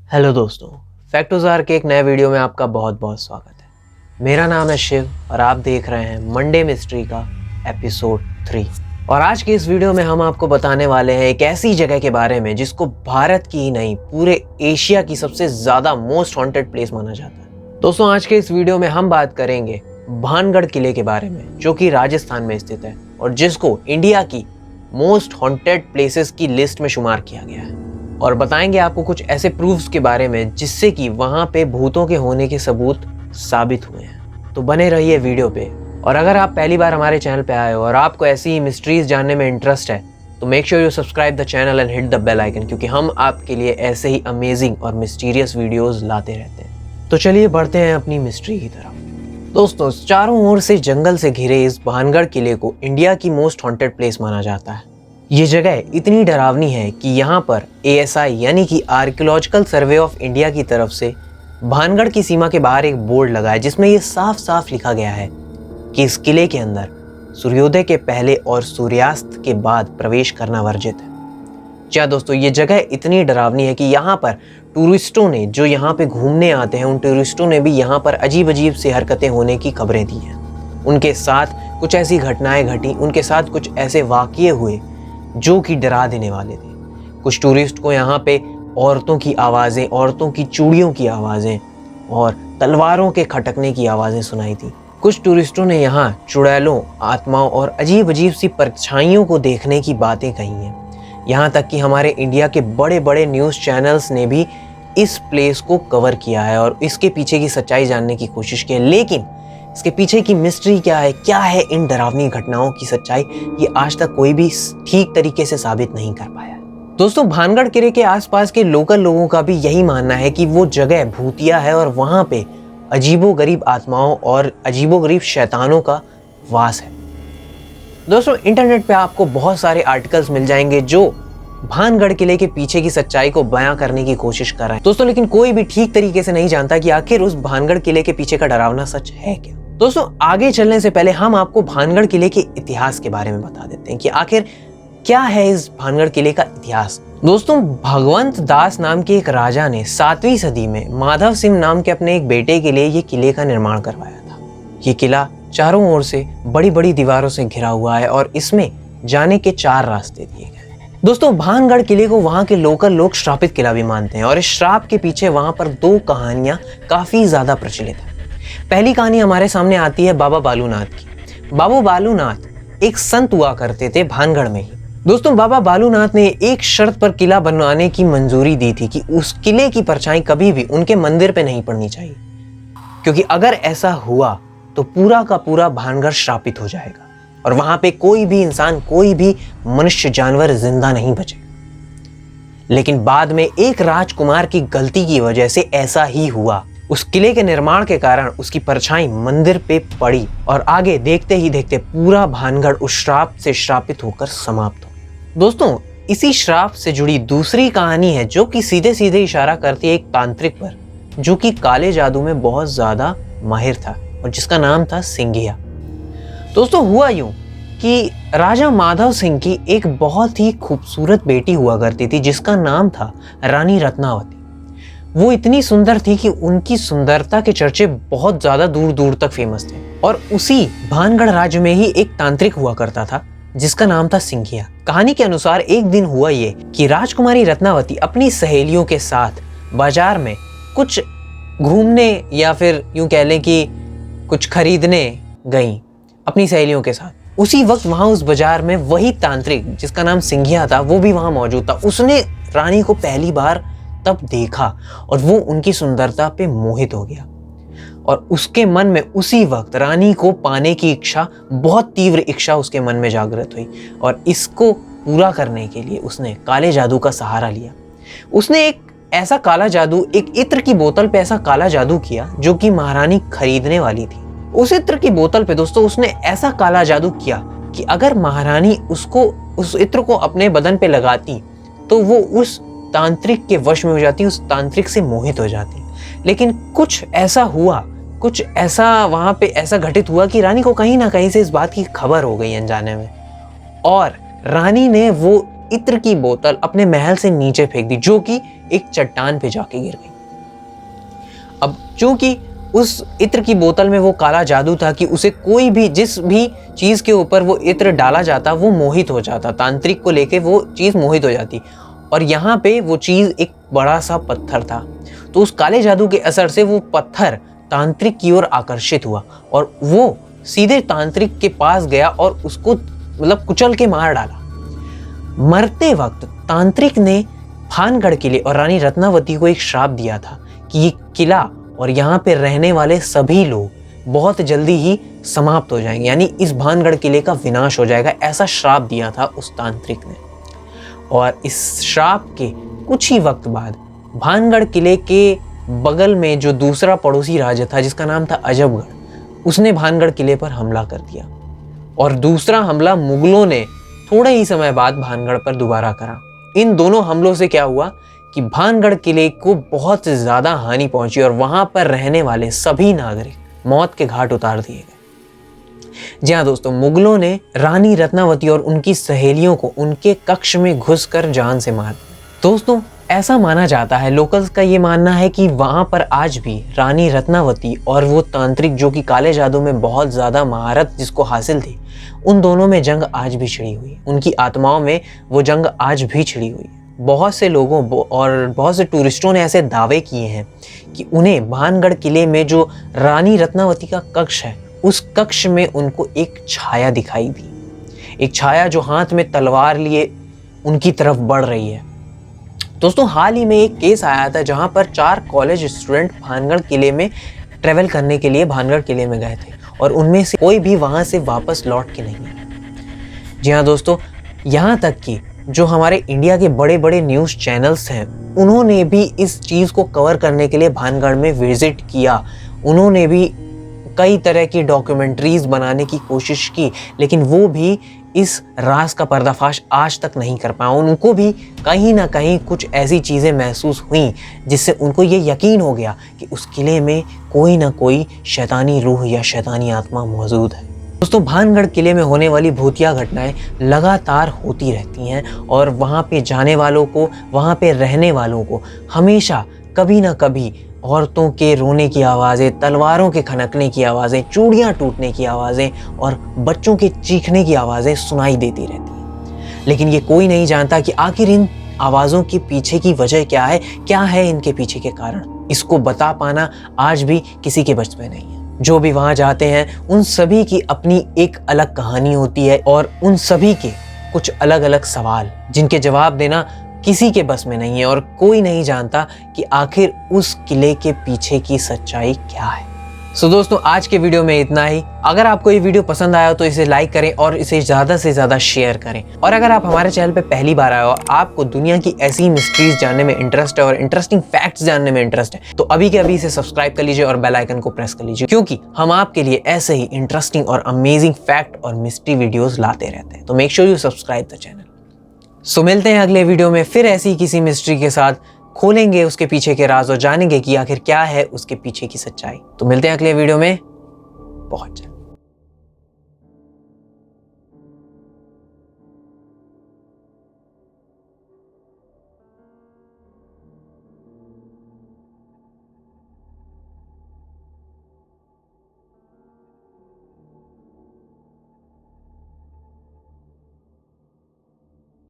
Hello दोस्तों, फैक्टोजार के एक नए वीडियो में आपका बहुत बहुत स्वागत है। मेरा नाम है शिव और आप देख रहे हैं मंडे मिस्ट्री का एपिसोड 3। और आज के इस वीडियो में हम आपको बताने वाले हैं एक ऐसी जगह के बारे में जिसको भारत की ही नहीं पूरे एशिया की सबसे ज़्यादा मोस्ट हॉन्टेड प्लेस माना जाता है। दोस्तों, आज के इस वीडियो में हम बात करेंगे भानगढ़ किले के बारे में, जो कि राजस्थान में स्थित है और जिसको इंडिया की मोस्ट हॉन्टेड प्लेसेस की लिस्ट में शुमार किया गया है। और बताएंगे आपको कुछ ऐसे प्रूफ्स के बारे में जिससे कि वहाँ पे भूतों के होने के सबूत साबित हुए हैं। तो बने रहिए वीडियो पे। और अगर आप पहली बार हमारे चैनल पे आए हो और आपको ऐसी ही मिस्ट्रीज जानने में इंटरेस्ट है तो make sure you subscribe the channel and hit the bell icon, क्योंकि हम आपके लिए ऐसे ही अमेजिंग और मिस्टीरियस वीडियोस लाते रहते हैं। तो चलिए बढ़ते हैं अपनी मिस्ट्री की तरफ। दोस्तों, चारों ओर से जंगल से घिरे इस भानगढ़ किले को इंडिया की मोस्ट हॉन्टेड प्लेस माना जाता है। ये जगह इतनी डरावनी है कि यहाँ पर ASI यानी कि आर्कियोलॉजिकल सर्वे ऑफ इंडिया की तरफ से भानगढ़ की सीमा के बाहर एक बोर्ड लगा है जिसमें ये साफ साफ लिखा गया है कि इस किले के अंदर सूर्योदय के पहले और सूर्यास्त के बाद प्रवेश करना वर्जित है। जी हाँ दोस्तों, ये जगह इतनी डरावनी है कि यहाँ पर टूरिस्टों ने, जो यहाँ पे घूमने आते हैं, उन टूरिस्टों ने भी यहाँ पर अजीब अजीब सी हरकतें होने की खबरें दी हैं। उनके साथ कुछ ऐसी घटनाएं घटी, उनके साथ कुछ ऐसे वाक़ये हुए जो कि डरा देने वाले थे। कुछ टूरिस्ट को यहाँ पे औरतों की आवाज़ें, औरतों की चूड़ियों की आवाज़ें और तलवारों के खटकने की आवाज़ें सुनाई थी। कुछ टूरिस्टों ने यहाँ चुड़ैलों, आत्माओं और अजीब अजीब सी परछाइयों को देखने की बातें कही हैं। यहाँ तक कि हमारे इंडिया के बड़े बड़े न्यूज़ चैनल्स ने भी इस प्लेस को कवर किया है और इसके पीछे की सच्चाई जानने की कोशिश की है। लेकिन इसके पीछे की मिस्ट्री क्या है इन डरावनी घटनाओं की सच्चाई, ये आज तक कोई भी ठीक तरीके से साबित नहीं कर पाया है। दोस्तों, भानगढ़ किले के आसपास के लोकल लोगों का भी यही मानना है कि वो जगह भूतिया है और वहाँ पे अजीबोगरीब आत्माओं और अजीबोगरीब शैतानों का वास है। दोस्तों, इंटरनेट पे आपको बहुत सारे आर्टिकल्स मिल जाएंगे जो भानगढ़ किले के पीछे की सच्चाई को बयां करने की कोशिश कर रहे हैं दोस्तों, लेकिन कोई भी ठीक तरीके से नहीं जानता कि आखिर उस भानगढ़ किले के पीछे का डरावना सच है क्या। दोस्तों, आगे चलने से पहले हम आपको भानगढ़ किले के इतिहास के बारे में बता देते हैं कि आखिर क्या है इस भानगढ़ किले का इतिहास। दोस्तों, भगवंत दास नाम के एक राजा ने 7वीं सदी में माधव सिंह नाम के अपने एक बेटे के लिए ये किले का निर्माण करवाया था। ये किला चारों ओर से बड़ी बड़ी दीवारों से घिरा हुआ है और इसमें जाने के 4 रास्ते दिए गए। दोस्तों, भानगढ़ किले को वहाँ के लोकल लोग श्रापित किला भी मानते हैं और इस श्राप के पीछे वहाँ पर 2 कहानियां काफी ज्यादा प्रचलित है। पहली कहानी हमारे सामने आती है बाबा बालूनाथ की। बाबा बालूनाथ एक संत हुआ करते थे भानगढ़ में ही। दोस्तों, बाबा बालूनाथ ने एक शर्त पर किला बनवाने की मंजूरी दी थी कि उस किले की परछाई कभी भी उनके मंदिर पे नहीं पड़नी चाहिए, क्योंकि अगर ऐसा हुआ तो पूरा का पूरा भानगढ़ श्रापित हो जाएगा और वहां पे कोई भी इंसान, कोई भी मनुष्य, जानवर जिंदा नहीं बचेगा। लेकिन बाद में एक राजकुमार की गलती की वजह से ऐसा ही हुआ। उस किले के निर्माण के कारण उसकी परछाई मंदिर पे पड़ी और आगे देखते ही देखते पूरा भानगढ़ उस श्राप से श्रापित होकर समाप्त हो। दोस्तों, इसी श्राप से जुड़ी दूसरी कहानी है जो कि सीधे सीधे इशारा करती है एक तांत्रिक पर, जो कि काले जादू में बहुत ज्यादा माहिर था और जिसका नाम था सिंघिया। दोस्तों, हुआ यूं कि राजा माधव सिंह की एक बहुत ही खूबसूरत बेटी हुआ करती थी जिसका नाम था रानी रत्नावती। वो इतनी सुंदर थी कि उनकी सुंदरता के चर्चे बहुत ज्यादा दूर दूर तक फेमस थे और उसी भानगढ़ राज्य में ही एक तांत्रिक हुआ करता था जिसका नाम था सिंघिया। कहानी के अनुसार एक दिन हुआ ये कि राजकुमारी रत्नावती अपनी सहेलियों के साथ बाजार में कुछ घूमने या फिर यूं कह लें कि कुछ खरीदने गई अपनी सहेलियों के साथ। उसी वक्त वहां उस बाजार में वही तांत्रिक जिसका नाम सिंघिया था वो भी वहां मौजूद था। उसने रानी को पहली बार तब देखा और वो उनकी सुंदरता पे मोहित हो गया और उसके मन में उसी वक्त रानी को पाने की इच्छा, बहुत तीव्र इच्छा उसके मन में जागृत हुई और इसको पूरा करने के लिए उसने काले जादू का सहारा लिया। उसने एक ऐसा काला जादू, एक इत्र की बोतल पे ऐसा काला जादू किया जो कि महारानी खरीदने वाली थी। उस इत्र की बोतल पे दोस्तों उसने ऐसा काला जादू किया कि अगर महारानी उस इत्र को अपने बदन पे लगाती तो वो उस तांत्रिक के वश में हो जाती, उस तांत्रिक से मोहित हो जाती। लेकिन कुछ ऐसा वहां पे ऐसा घटित हुआ कि रानी को कहीं ना कहीं से इस बात की खबर हो गई अनजाने में और रानी ने वो इत्र की बोतल अपने महल से नीचे फेंक दी, जो कि एक चट्टान पे जाके गिर गई। अब चूंकि उस इत्र की बोतल में वो काला जादू था कि उसे कोई भी जिस भी चीज के ऊपर वो इत्र डाला जाता वो मोहित हो जाता, तांत्रिक को लेके वो चीज मोहित हो जाती। और यहाँ पे वो चीज एक बड़ा सा पत्थर था, तो उस काले जादू के असर से वो पत्थर तांत्रिक की ओर आकर्षित हुआ और वो सीधे तांत्रिक के पास गया और उसको मतलब कुचल के मार डाला। मरते वक्त तांत्रिक ने भानगढ़ किले और रानी रत्नावती को एक श्राप दिया था कि ये किला और यहाँ पे रहने वाले सभी लोग बहुत जल्दी ही समाप्त हो जाएंगे, यानी इस भानगढ़ किले का विनाश हो जाएगा, ऐसा श्राप दिया था उस तांत्रिक ने। और इस श्राप के कुछ ही वक्त बाद भानगढ़ किले के बगल में जो दूसरा पड़ोसी राज्य था जिसका नाम था अजबगढ़, उसने भानगढ़ किले पर हमला कर दिया और दूसरा हमला मुगलों ने थोड़े ही समय बाद भानगढ़ पर दोबारा करा। इन दोनों हमलों से क्या हुआ कि भानगढ़ किले को बहुत ज़्यादा हानि पहुंची और वहां पर रहने वाले सभी नागरिक मौत के घाट उतार दिए गए। जी हाँ दोस्तों, मुगलों ने रानी रत्नावती और उनकी सहेलियों को उनके कक्ष में घुसकर जान से मार दिया। दोस्तों, ऐसा माना जाता है, लोकल्स का ये मानना है कि वहां पर आज भी रानी रत्नावती और वो तांत्रिक जो कि काले जादू में बहुत ज़्यादा महारत जिसको हासिल थी, उन दोनों में जंग आज भी छिड़ी हुई है। उनकी आत्माओं में वो जंग आज भी छिड़ी हुई है। बहुत से लोगों और बहुत से टूरिस्टों ने ऐसे दावे किए हैं कि उन्हें भानगढ़ किले में जो रानी रत्नावती का कक्ष है, उस कक्ष में उनको एक छाया दिखाई दी, एक छाया जो हाथ में तलवार लिए उनकी तरफ बढ़ रही है। दोस्तों, हाल ही में एक केस आया था जहां पर 4 कॉलेज स्टूडेंट भानगढ़ किले में ट्रेवल करने के लिए भानगढ़ किले में गए थे और उनमें से कोई भी वहां से वापस लौट के नहीं आया। जी हाँ दोस्तों, यहाँ तक कि जो हमारे इंडिया के बड़े बड़े न्यूज़ चैनल्स हैं, उन्होंने भी इस चीज़ को कवर करने के लिए भानगढ़ में विजिट किया। उन्होंने भी कई तरह की डॉक्यूमेंट्रीज बनाने की कोशिश की, लेकिन वो भी इस राज का पर्दाफाश आज तक नहीं कर पाए। उनको भी कहीं ना कहीं कुछ ऐसी चीज़ें महसूस हुई जिससे उनको ये यकीन हो गया कि उस किले में कोई ना कोई शैतानी रूह या शैतानी आत्मा मौजूद है। दोस्तों, भानगढ़ किले में होने वाली भूतिया घटनाएं लगातार होती रहती हैं और वहाँ पे जाने वालों को, वहाँ पे रहने वालों को हमेशा कभी ना कभी औरतों के रोने की आवाज़ें, तलवारों के खनकने की आवाज़ें, चूड़ियाँ टूटने की आवाज़ें और बच्चों के चीखने की आवाज़ें सुनाई देती रहती हैं। लेकिन ये कोई नहीं जानता कि आखिर इन आवाज़ों के पीछे की वजह क्या है इनके पीछे के कारण। इसको बता पाना आज भी किसी के बस में नहीं है। जो भी वहाँ जाते हैं उन सभी की अपनी एक अलग कहानी होती है और उन सभी के कुछ अलग अलग सवाल जिनके जवाब देना किसी के बस में नहीं है और कोई नहीं जानता कि आखिर उस किले के पीछे की सच्चाई क्या है। सो दोस्तों, आज के वीडियो में इतना ही। अगर आपको ये वीडियो पसंद आया तो इसे लाइक करें और इसे ज़्यादा से ज़्यादा शेयर करें। और अगर आप हमारे चैनल पे पहली बार आए हो, आपको दुनिया की ऐसी मिस्ट्रीज जानने में इंटरेस्ट है और इंटरेस्टिंग फैक्ट्स जानने में इंटरेस्ट है, तो अभी के अभी इसे सब्सक्राइब कर लीजिए और बेल आइकन को प्रेस कर लीजिए, क्योंकि हम आपके लिए ऐसे ही इंटरेस्टिंग और अमेजिंग फैक्ट और मिस्ट्री वीडियोज़ लाते रहते हैं। तो make sure you subscribe the channel. So मिलते हैं अगले वीडियो में फिर ऐसी किसी मिस्ट्री के साथ। खोलेंगे उसके पीछे के राज और जानेंगे कि आखिर क्या है उसके पीछे की सच्चाई। तो मिलते हैं अगले वीडियो में बहुत जल्द।